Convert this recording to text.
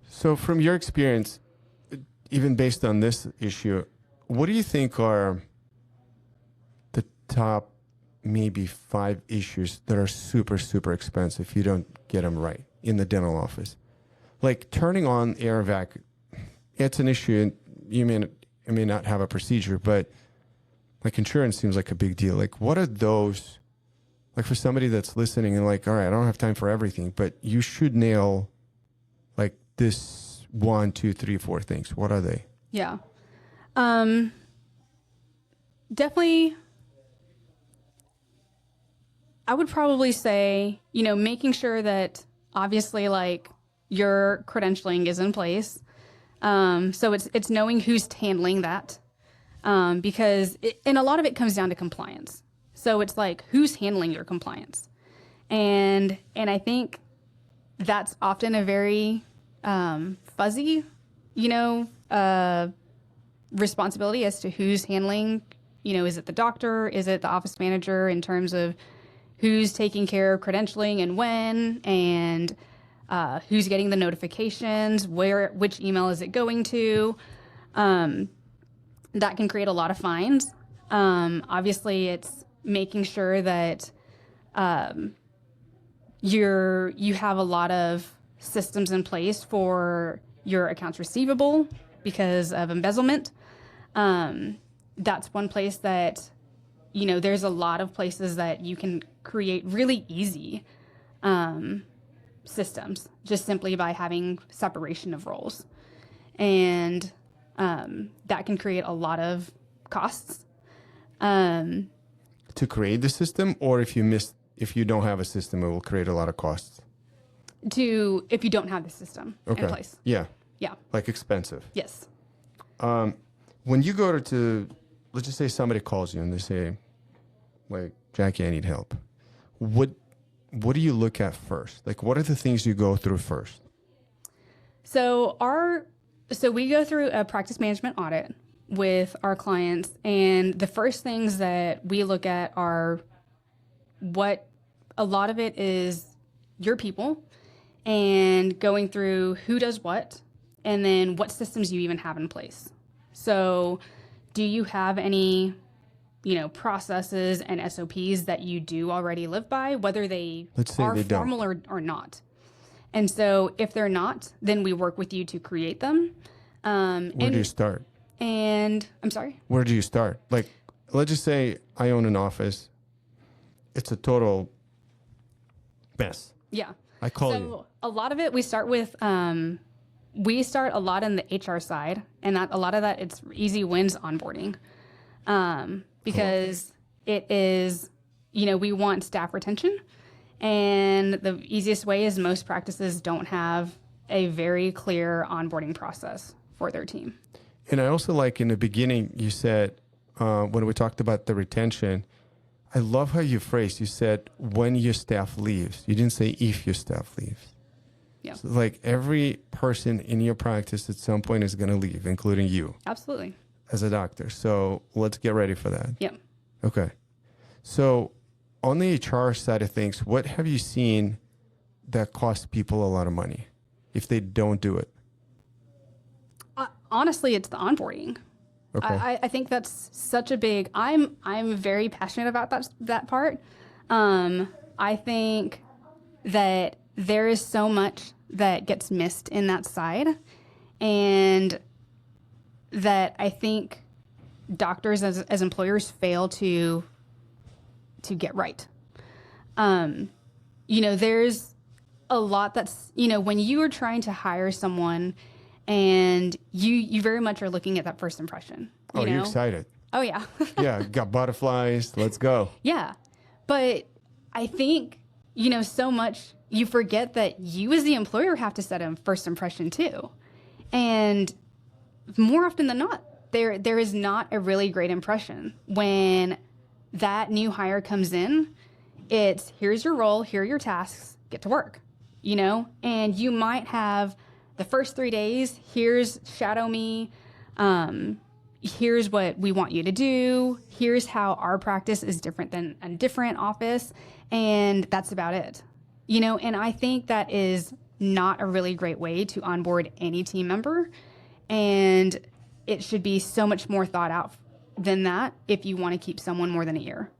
So from your experience, even based on this issue, what do you think are the top maybe 5 issues that are super, super expensive if you don't get them right in the dental office? Like turning on air vac, it's an issue, and you may not have a procedure, but like insurance seems like a big deal. Like what are those, like for somebody that's listening and like, all right, I don't have time for everything, but you should nail like this 1, 2, 3, 4 things. What are they? Yeah. Definitely, I would probably say, making sure that obviously like your credentialing is in place. So it's knowing who's handling that. Because and a lot of it comes down to compliance. So it's like, who's handling your compliance? And I think that's often a very fuzzy, responsibility as to who's handling, is it the doctor? Is it the office manager in terms of who's taking care of credentialing and when, and who's getting the notifications, which email is it going to? That can create a lot of fines. Obviously, it's making sure that you have a lot of systems in place for your accounts receivable because of embezzlement. That's one place that, there's a lot of places that you can create really easy systems just simply by having separation of roles. And that can create a lot of costs. To create the system, or if you don't have a system, it will create a lot of costs? If you don't have the system in place. Yeah. Yeah. Like expensive. Yes. When you go to, let's just say somebody calls you and they say, like, Jackie, I need help. What do you look at first? Like, what are the things you go through first? So we go through a practice management audit with our clients, and the first things that we look at are a lot of it is your people and going through who does what, and then what systems you even have in place. So do you have any, processes and SOPs that you do already live by, whether they are formal or not? And so if they're not, then we work with you to create them. Where do you start? And I'm sorry? Where do you start? Like, let's just say I own an office. It's a total mess. Yeah. I call you. So a lot of it, we start a lot in the HR side, and a lot of that, it's easy wins onboarding. Because it is, we want staff retention. And the easiest way is most practices don't have a very clear onboarding process for their team. And I also like in the beginning, you said, when we talked about the retention, I love how you phrased, you said, when your staff leaves. You didn't say if your staff leaves. Yeah. So like every person in your practice at some point is going to leave, including you. Absolutely. As a doctor. So let's get ready for that. Yep. Okay. So on the HR side of things, what have you seen that costs people a lot of money if they don't do it? Honestly, it's the onboarding. Okay. I think that's such a big. I'm very passionate about that part. I think that there is so much that gets missed in that side, and that I think doctors as employers fail to get right. There's a lot that's, when you are trying to hire someone and you very much are looking at that first impression. You're excited. Oh, yeah. Yeah, got butterflies. Let's go. Yeah. But I think, so much you forget that you as the employer have to set a first impression too. And more often than not, there is not a really great impression. When that new hire comes in, it's here's your role, here are your tasks, get to work, and you might have the first 3 days, here's shadow me, here's what we want you to do, here's how our practice is different than a different office, and that's about it. And I think that is not a really great way to onboard any team member. And it should be so much more thought out than that if you want to keep someone more than a year.